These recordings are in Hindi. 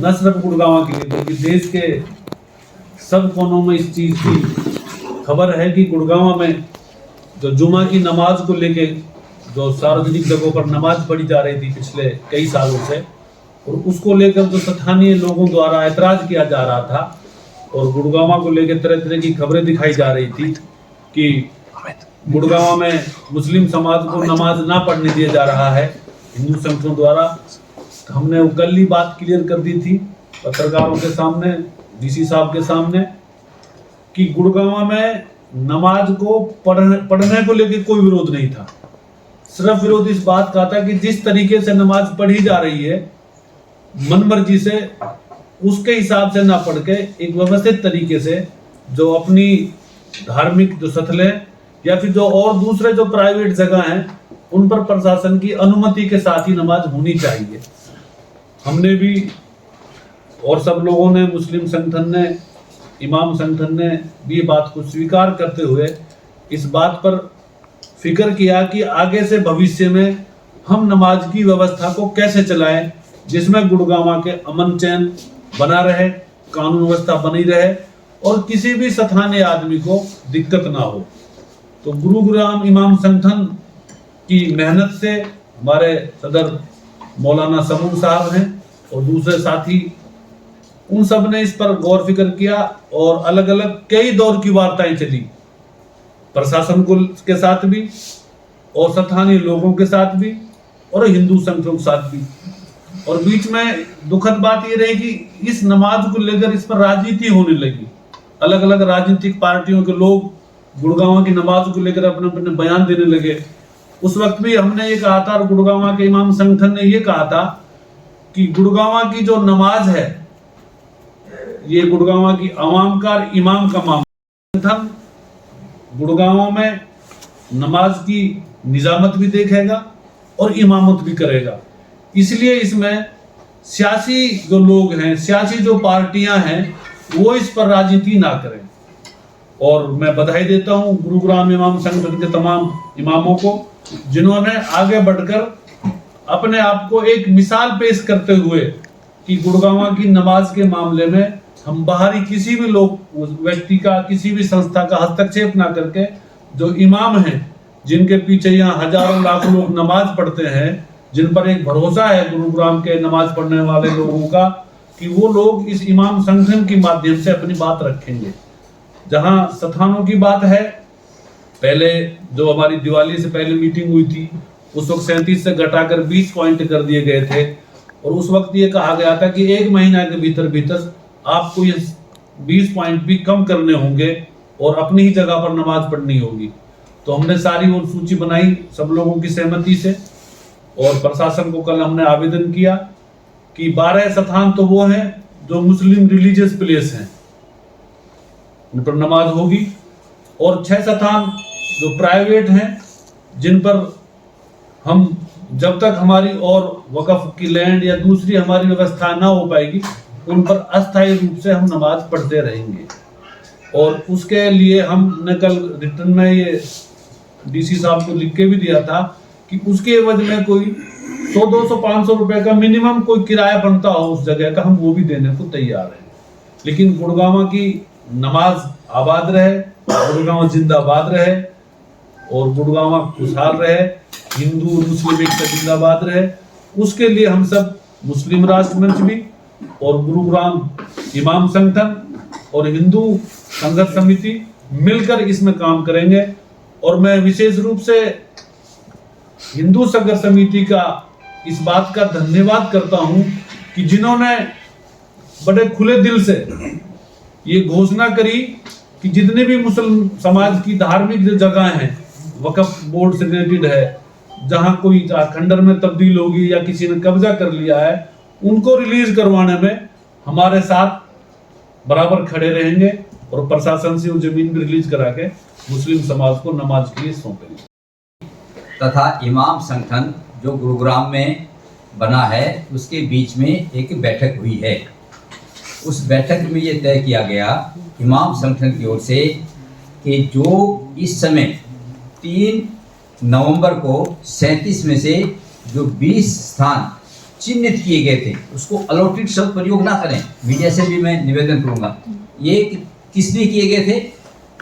न सिर्फ गुड़गांव के लिए बल्कि देश के सब कोनों में इस चीज़ की खबर है कि गुड़गांव में जो जुमा की नमाज को लेके जो सार्वजनिक जगहों पर नमाज पढ़ी जा रही थी पिछले कई सालों से, और उसको लेकर जो स्थानीय लोगों द्वारा ऐतराज किया जा रहा था और गुड़गांव को लेकर तरह तरह की खबरें दिखाई जा रही थी कि गुड़गांव में मुस्लिम समाज को नमाज ना पढ़ने दिया जा रहा है हिंदू संगठनों द्वारा। हमने वो कल ही बात क्लियर कर दी थी पत्रकारों के सामने, डीसी साहब के सामने, कि गुड़गांव में नमाज को पढ़ने को लेकर कोई विरोध नहीं था। सिर्फ विरोध इस बात का था कि जिस तरीके से नमाज पढ़ी जा रही है मनमर्जी से, उसके हिसाब से ना पढ़ के एक व्यवस्थित तरीके से जो अपनी धार्मिक जो स्थलें या फिर जो और दूसरे जो प्राइवेट जगह हैं उन पर प्रशासन की अनुमति के साथ ही नमाज होनी चाहिए। हमने भी और सब लोगों ने, मुस्लिम संगठन ने, इमाम संगठन ने भी ये बात को स्वीकार करते हुए इस बात पर फिक्र किया कि आगे से भविष्य में हम नमाज की व्यवस्था को कैसे चलाएं जिसमें गुड़गांव के अमन चैन बना रहे, कानून व्यवस्था बनी रहे और किसी भी स्थानीय आदमी को दिक्कत ना हो। तो गुरुग्राम इमाम संगठन की मेहनत से हमारे सदर मौलाना समून साहब हैं और दूसरे साथी, उन सब ने इस पर गौर फिक्र किया और अलग अलग कई दौर की वार्ताएं चली प्रशासन को के साथ भी और स्थानीय लोगों के साथ भी और हिंदू संगठनों के साथ भी। और बीच में दुखद बात ये रही कि इस नमाज को लेकर इस पर राजनीति होने लगी। अलग अलग राजनीतिक पार्टियों के लोग गुड़गांव की नमाज को लेकर अपने अपने बयान देने लगे। उस वक्त भी हमने ये कहा था और गुड़गांव के इमाम संगठन ने ये कहा था कि गुड़गांव की जो नमाज है ये गुड़गांव की आवाम का और इमाम का मामला। संगठन गुड़गांव में नमाज की निजामत भी देखेगा और इमामत भी करेगा, इसलिए इसमें सियासी जो लोग हैं, सियासी जो पार्टियां हैं, वो इस पर राजनीति ना करें। और मैं बधाई देता हूं गुरुग्राम इमाम संगठन के तमाम इमामों को जिन्होंने आगे बढ़कर अपने आप को एक मिसाल पेश करते हुए कि गुड़गांव की नमाज के मामले में हम बाहरी किसी भी लोग, व्यक्ति का, किसी भी संस्था का हस्तक्षेप ना करके जो इमाम हैं जिनके पीछे यहाँ हजारों लाखों लोग नमाज पढ़ते हैं, जिन पर एक भरोसा है गुरुग्राम के नमाज पढ़ने वाले लोगों का कि वो लोग इस इमाम संगठन के माध्यम से अपनी बात रखेंगे। जहां स्थानों की बात है, पहले जो हमारी दिवाली से पहले मीटिंग हुई थी उस वक्त 37 से घटाकर 20 पॉइंट कर दिए गए थे और उस वक्त ये कहा गया था कि 1 महीना के भीतर भीतर आपको ये 20 पॉइंट भी कम करने होंगे और अपनी ही जगह पर नमाज पढ़नी होगी। तो हमने सारी वो सूची बनाई सब लोगों की सहमति से और प्रशासन को कल हमने आवेदन किया कि 12 स्थान तो वो हैं जो मुस्लिम रिलीजियस प्लेस हैं, उन पर नमाज होगी और 6 स्थान जो प्राइवेट हैं जिन पर हम जब तक हमारी और वक्फ की लैंड या दूसरी हमारी व्यवस्था ना हो पाएगी उन पर अस्थायी रूप से हम नमाज पढ़ते रहेंगे। और उसके लिए हमने कल रिटर्न में ये डीसी साहब को लिख के भी दिया था कि उसके एवज में कोई 100, 200, 500 रुपए का मिनिमम कोई किराया बनता हो उस जगह का, हम वो भी देने को तैयार हैं। लेकिन गुड़गांव की नमाज आबाद रहे, गुड़गांव जिंदाबाद रहे और गुड़गांव खुशहाल रहे, हिंदू और मुस्लिम एकता जिंदाबाद रहे। उसके लिए हम सब मुस्लिम राष्ट्र मंच भी और गुरुग्राम इमाम संगठन और हिंदू संघर्ष समिति मिलकर इसमें काम करेंगे। और मैं विशेष रूप से हिंदू संघर्ष समिति का इस बात का धन्यवाद करता हूं कि जिन्होंने बड़े खुले दिल से ये घोषणा करी कि जितने भी मुस्लिम समाज की धार्मिक जो जगह हैं, वक्फ बोर्ड से रिलेटेड है, जहां कोई खंडर में तब्दील होगी या किसी ने कब्जा कर लिया है, उनको रिलीज करवाने में हमारे साथ बराबर खड़े रहेंगे और प्रशासन से वो जमीन भी रिलीज करा के मुस्लिम समाज को नमाज के लिए सौंपेंगे। तथा इमाम संगठन जो गुरुग्राम में बना है उसके बीच में एक बैठक हुई है। उस बैठक में ये तय किया गया इमाम संगठन की ओर से कि जो इस समय 3 नवंबर को 37 में से जो 20 स्थान चिन्हित किए गए थे, उसको अलॉटेड शब्द प्रयोग ना करें, मीडिया से भी मैं निवेदन करूंगा। ये किस लिए किए गए थे?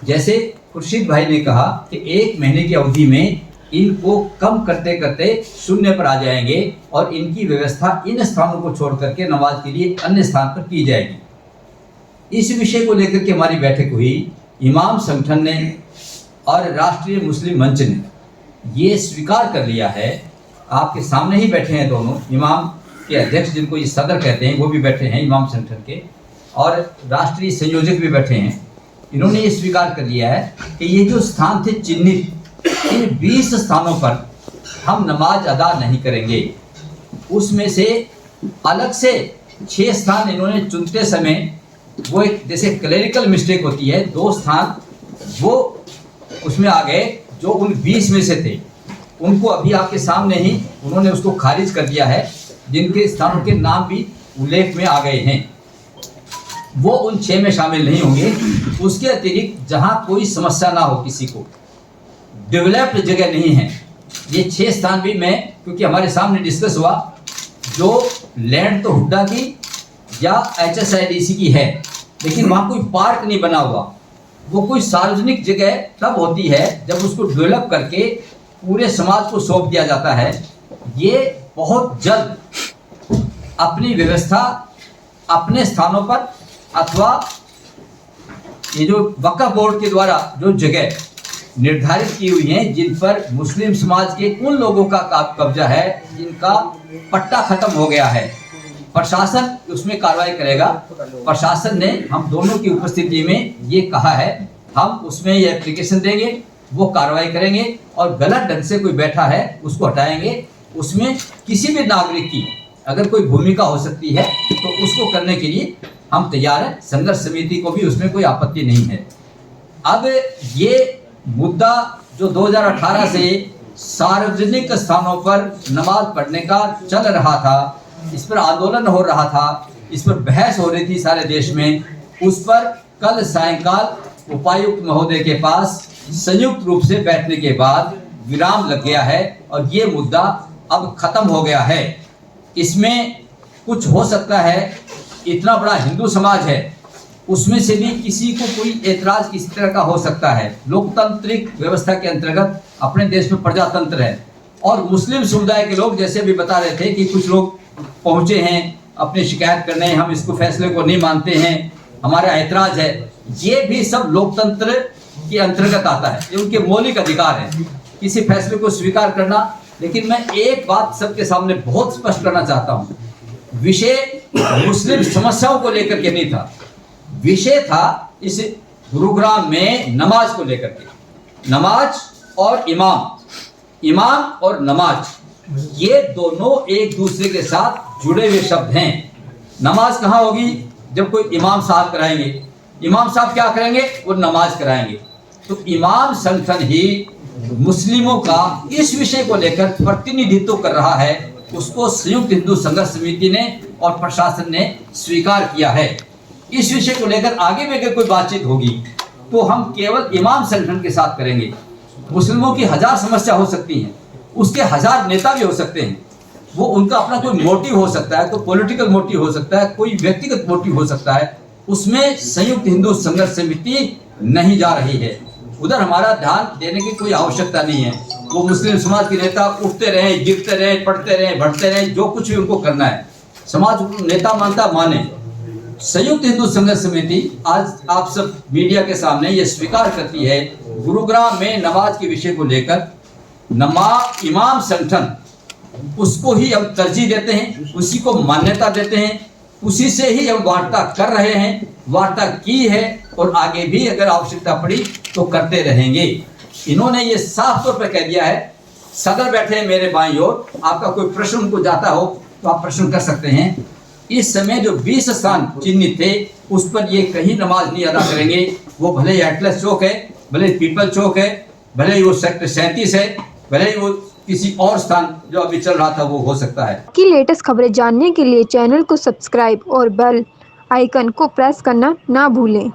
जैसे खुर्शीद भाई ने कहा कि 1 महीने की अवधि में इनको कम करते करते शून्य पर आ जाएंगे और इनकी व्यवस्था इन स्थानों को छोड़ करके नमाज के लिए अन्य स्थान पर की जाएगी। इस विषय को लेकर के हमारी बैठक हुई। इमाम संगठन ने और राष्ट्रीय मुस्लिम मंच ने ये स्वीकार कर लिया है, आपके सामने ही बैठे हैं दोनों इमाम के अध्यक्ष, जिनको ये सदर कहते हैं, वो भी बैठे हैं इमाम संगठन के, और राष्ट्रीय संयोजक भी बैठे हैं। इन्होंने ये स्वीकार कर लिया है कि ये जो स्थान थे चिन्हित, इन 20 स्थानों पर हम नमाज अदा नहीं करेंगे। उसमें से अलग से 6 स्थान इन्होंने चुनते समय, वो एक जैसे क्लेरिकल मिस्टेक होती है, 2 स्थान वो उसमें आ गए जो उन 20 में से थे। उनको अभी आपके सामने ही उन्होंने उसको खारिज कर दिया है, जिनके स्थानों के नाम भी उल्लेख में आ गए हैं, वो उन 6 में शामिल नहीं होंगे। उसके अतिरिक्त जहां कोई समस्या ना हो, किसी को डेवलप्ड जगह नहीं है, ये 6 स्थान भी मैं, क्योंकि हमारे सामने डिस्कस हुआ, जो लैंड तो हुड्डा की या HSIDC की है, लेकिन वहाँ कोई पार्क नहीं बना हुआ। वो कोई सार्वजनिक जगह तब होती है जब उसको डेवलप करके पूरे समाज को सौंप दिया जाता है। ये बहुत जल्द अपनी व्यवस्था अपने स्थानों पर, अथवा ये जो वक्फ बोर्ड के द्वारा जो जगह निर्धारित की हुई हैं, जिन पर मुस्लिम समाज के उन लोगों का कब्जा है जिनका पट्टा खत्म हो गया है, प्रशासन उसमें कार्रवाई करेगा। प्रशासन ने हम दोनों की उपस्थिति में ये कहा है, हम उसमें ये एप्लीकेशन देंगे, वो कार्रवाई करेंगे, और गलत ढंग से कोई बैठा है उसको हटाएंगे। उसमें किसी भी नागरिक की अगर कोई भूमिका हो सकती है तो उसको करने के लिए हम तैयार हैं। संघर्ष समिति को भी उसमें कोई आपत्ति नहीं है। अब ये मुद्दा जो 2018 से सार्वजनिक स्थानों पर नमाज पढ़ने का चल रहा था, इस पर आंदोलन हो रहा था, इस पर बहस हो रही थी सारे देश में, उस पर कल सायंकाल उपायुक्त महोदय के पास संयुक्त रूप से बैठने के बाद विराम लग गया है और ये मुद्दा अब खत्म हो गया है। इसमें कुछ हो सकता है, इतना बड़ा हिंदू समाज है, उसमें से भी किसी को कोई एतराज किसी तरह का हो सकता है। लोकतांत्रिक व्यवस्था के अंतर्गत अपने देश में प्रजातंत्र है, और मुस्लिम समुदाय के लोग जैसे भी बता रहे थे कि कुछ लोग पहुंचे हैं अपनी शिकायत करने, हम इसको फैसले को नहीं मानते हैं, हमारा ऐतराज है, ये भी सब लोकतंत्र के अंतर्गत आता है। ये उनके मौलिक अधिकार है किसी फैसले को स्वीकार करना। लेकिन मैं एक बात सबके सामने बहुत स्पष्ट करना चाहता हूँ, विषय मुस्लिम समस्याओं को लेकर के नहीं था, विषय था इस गुरुग्राम में नमाज को लेकर के। नमाज और इमाम और नमाज, ये दोनों एक दूसरे के साथ जुड़े हुए शब्द हैं। नमाज कहाँ होगी? जब कोई इमाम साहब कराएंगे, इमाम साहब क्या करेंगे? वो नमाज कराएंगे। तो इमाम संगठन ही मुस्लिमों का इस विषय को लेकर प्रतिनिधित्व कर रहा है, उसको संयुक्त हिंदू संघर्ष समिति ने और प्रशासन ने स्वीकार किया है। इस विषय को लेकर आगे भी अगर कोई बातचीत होगी तो हम केवल इमाम संगठन के साथ करेंगे। मुस्लिमों की 1000 समस्या हो सकती हैं, उसके 1000 नेता भी हो सकते हैं, वो उनका अपना कोई मोटिव हो सकता है, कोई पॉलिटिकल मोटिव हो सकता है, कोई व्यक्तिगत मोटिव हो सकता है, उसमें संयुक्त हिंदू संघर्ष समिति नहीं जा रही है। उधर हमारा ध्यान देने की कोई आवश्यकता नहीं है। वो मुस्लिम समाज के नेता उठते रहे, गिरते रहे, पढ़ते रहे, बढ़ते रहे, जो कुछ भी उनको करना है, समाज नेता मानता माने। संयुक्त हिंदू संघर्ष समिति आज आप सब मीडिया के सामने ये स्वीकार करती है, गुरुग्राम में नमाज के विषय को लेकर इमाम संगठन, उसको ही हम तरजीह देते हैं, उसी को मान्यता देते हैं, उसी से ही हम वार्ता कर रहे हैं, वार्ता की है और आगे भी अगर आवश्यकता पड़ी तो करते रहेंगे। इन्होंने ये साफ तौर पर कह दिया है। सदर बैठे हैं मेरे बाईं ओर, आपका कोई प्रश्न उनको जाता हो तो आप प्रश्न कर सकते हैं। इस समय जो 20 स्थान चिन्हित थे उस पर ये कहीं नमाज नहीं अदा करेंगे। वो भले ही एटलस चौक है, भले ही पीपल चौक है, भले ही वो सेक्टर 37 है, भले ही वो किसी और स्थान जो अभी चल रहा था वो हो सकता है। की लेटेस्ट खबरें जानने के लिए चैनल को सब्सक्राइब और बेल आइकन को प्रेस करना ना भूलें।